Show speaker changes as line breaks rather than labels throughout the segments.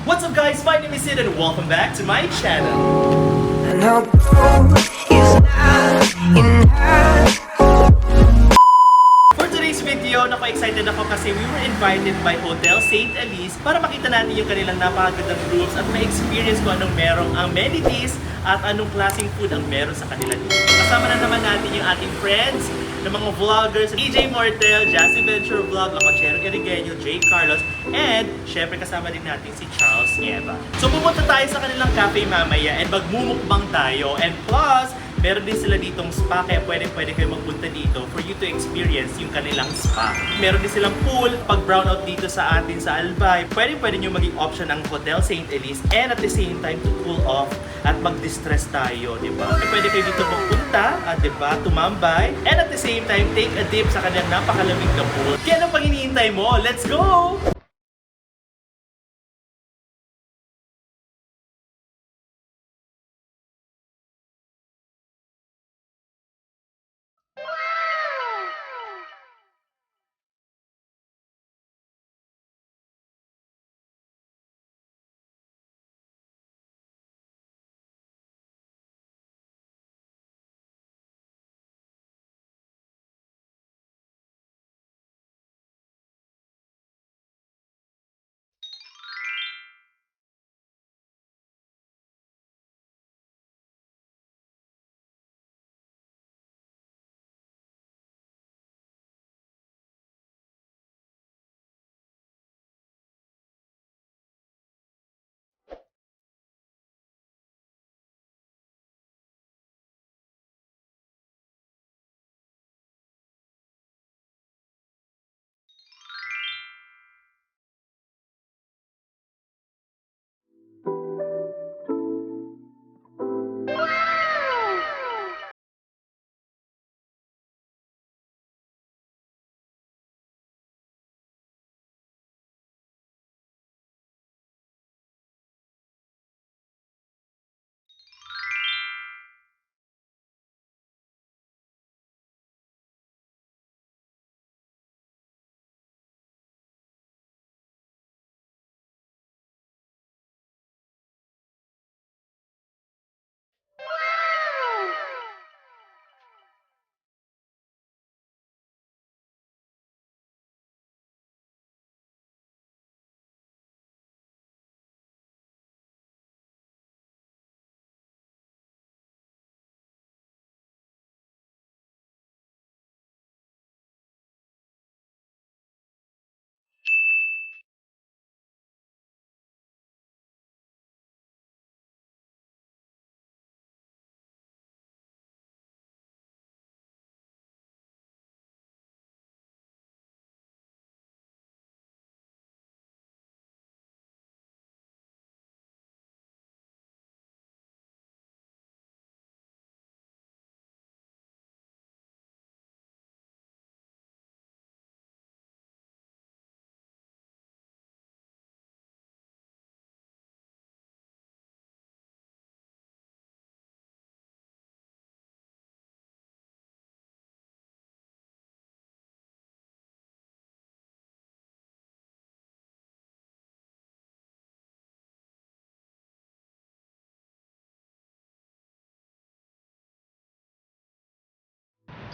What's up guys, my name is Sid and welcome back to my channel. For today's video, excited ako kasi we were invited by Hotel St. Ellis para makita natin yung kanilang napakagandang rooms at ma-experience kung anong merong amenities at anong klaseng food ang meron sa kanila dito. Kasama na naman natin yung ating friends ng mga vloggers, DJ Mortel, Jassy Venture Vlog, Lakachero Erigueño, J. Carlos, and syempre kasama din natin si Charles Nieva. So pumunta tayo sa kanilang cafe mamaya and magmumukbang tayo. And plus, meron din sila ditong spa kaya pwede kayo magpunta dito for you to experience yung kanilang spa. Meron din silang pool. Pag brownout dito sa atin sa Albay, pwede nyo maging option ng Hotel St. Ellis and at the same time to cool off at mag-distress tayo, di ba? Pwede kayo dito magpunta, di ba? Tumambay, and at the same time, take a dip sa kanilang napakalamig na pool. Kaya anong pang hinihintay mo? Let's go!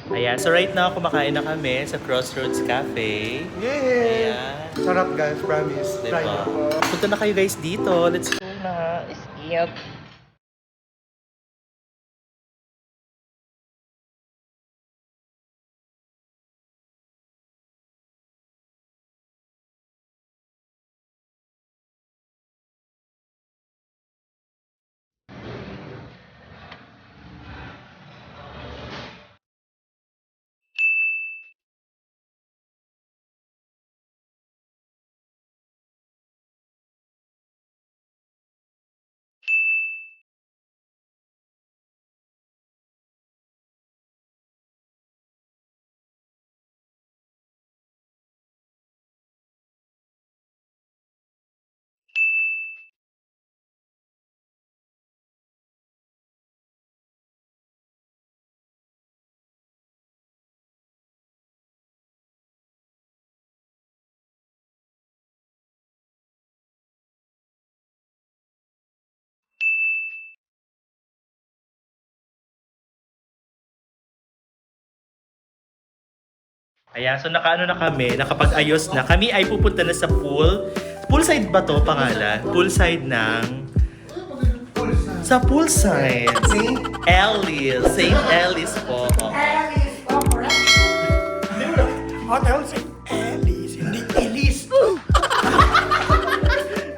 Ayan, so right now, kumakain na kami sa Crossroads Cafe.
Yay!
Ayan.
Sarap guys, promise. Try
Diba?
mo po.
Punta na kayo guys dito. Let's go na. Skip. Ayan, so nakaano na kami, nakapag-ayos na. Kami ay pupunta na sa pool. Poolside ba to pangalan? Poolside ng... Sa poolside.
Saint
Ellis. St. Ellis po.
Ellis, oh, correct? Hotel St. Ellis, hindi Ellis.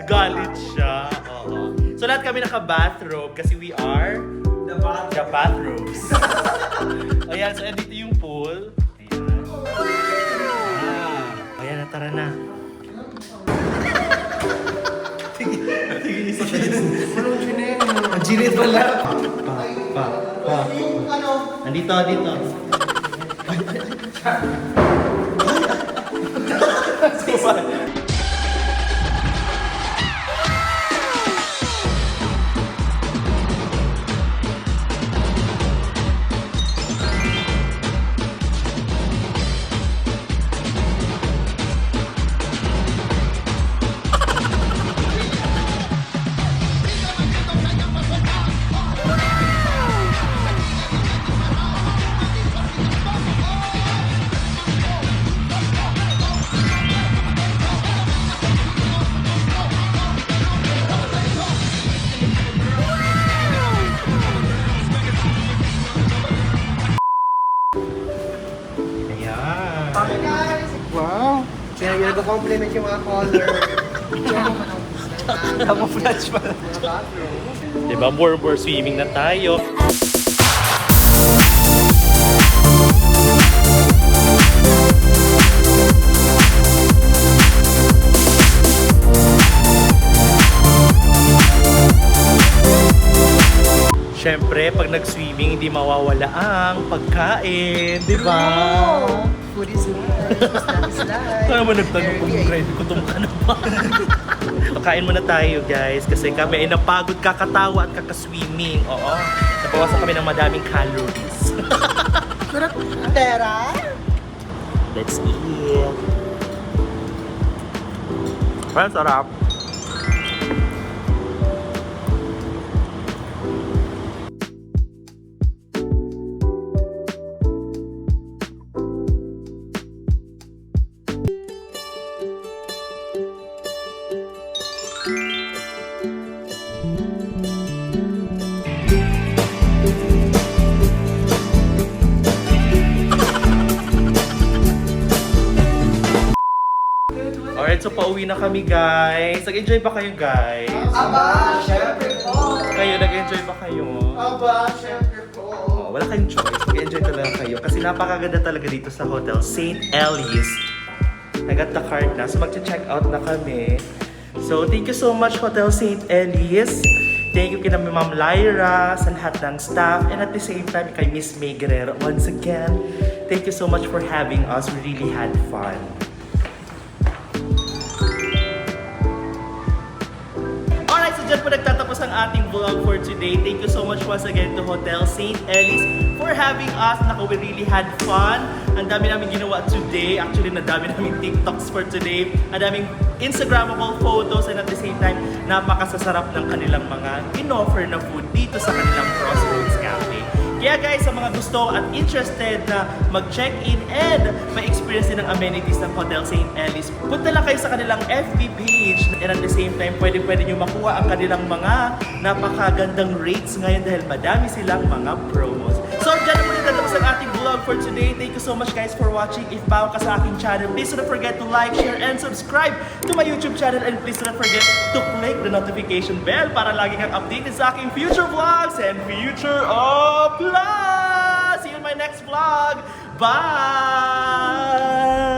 Galit siya. Oo. So lahat kami naka-bathrobe kasi we are the bathrobes. Ayan, so dito yung pool. Ayan na, tara na.
Anong chinel? Ang chinel pala. Pa.
Nandito, dito.
Wow! Kaya yung nag-compliment yung mga color.
Camouflage pa. Diba, more swimming na tayo. Siyempre, pag nag-swimming, hindi mawawala ang pagkain, di ba?
Food is life. Stuff is life.
Kaya mo nagtanong kung ready ko itong ka na ba? Kain muna tayo, guys, kasi kami ay napagod kakatawa at kakaswimming. Oo, nabawasan kami ng madaming calories.
Tera!
Let's eat! Parang sarap. Alright, so pauwi na kami, guys. Nag-enjoy ba kayo, guys?
Aba, syempre po!
Kayo, nag-enjoy ba kayo?
Aba, syempre po!
Oh, wala kayong choice. Nag-enjoy talaga kayo. Kasi napakaganda talaga dito sa Hotel St. Ellis. I got the card na. So, mag-check out na kami. So, thank you so much, Hotel St. Ellis. Thank you kina Ma'am Lyra, sa lahat ng staff, and at the same time, kay Miss May Guerrero. Once again, thank you so much for having us. We really had fun. Alright, so dyan po nagtatapos ang ating vlog for today. Thank you so much once again to Hotel St. Ellis for having us. Naku, we really had fun. Ang dami namin ginawa today. Actually, nadami namin TikToks for today. Ang daming Instagrammable photos, and at the same time, napakasasarap ng kanilang mga in-offer na food dito sa kanilang Crossroads Cafe. Kaya guys, sa mga gusto at interested na mag-check-in and ma-experience din ang amenities ng Hotel St. Ellis, punta lang kayo sa kanilang FB page, and at the same time, pwede nyo makuha ang kanilang mga napakagandang rates ngayon dahil madami silang mga promos. So, dyan na muna tatapos ang ating vlog for today. Thank you so much guys for watching. If bago ka sa aking channel, please do not forget to like, share, and subscribe to my YouTube channel, and please do not forget to click the notification bell para lagi kang updated sa aking future vlogs and future uploads! See you in my next vlog! Bye!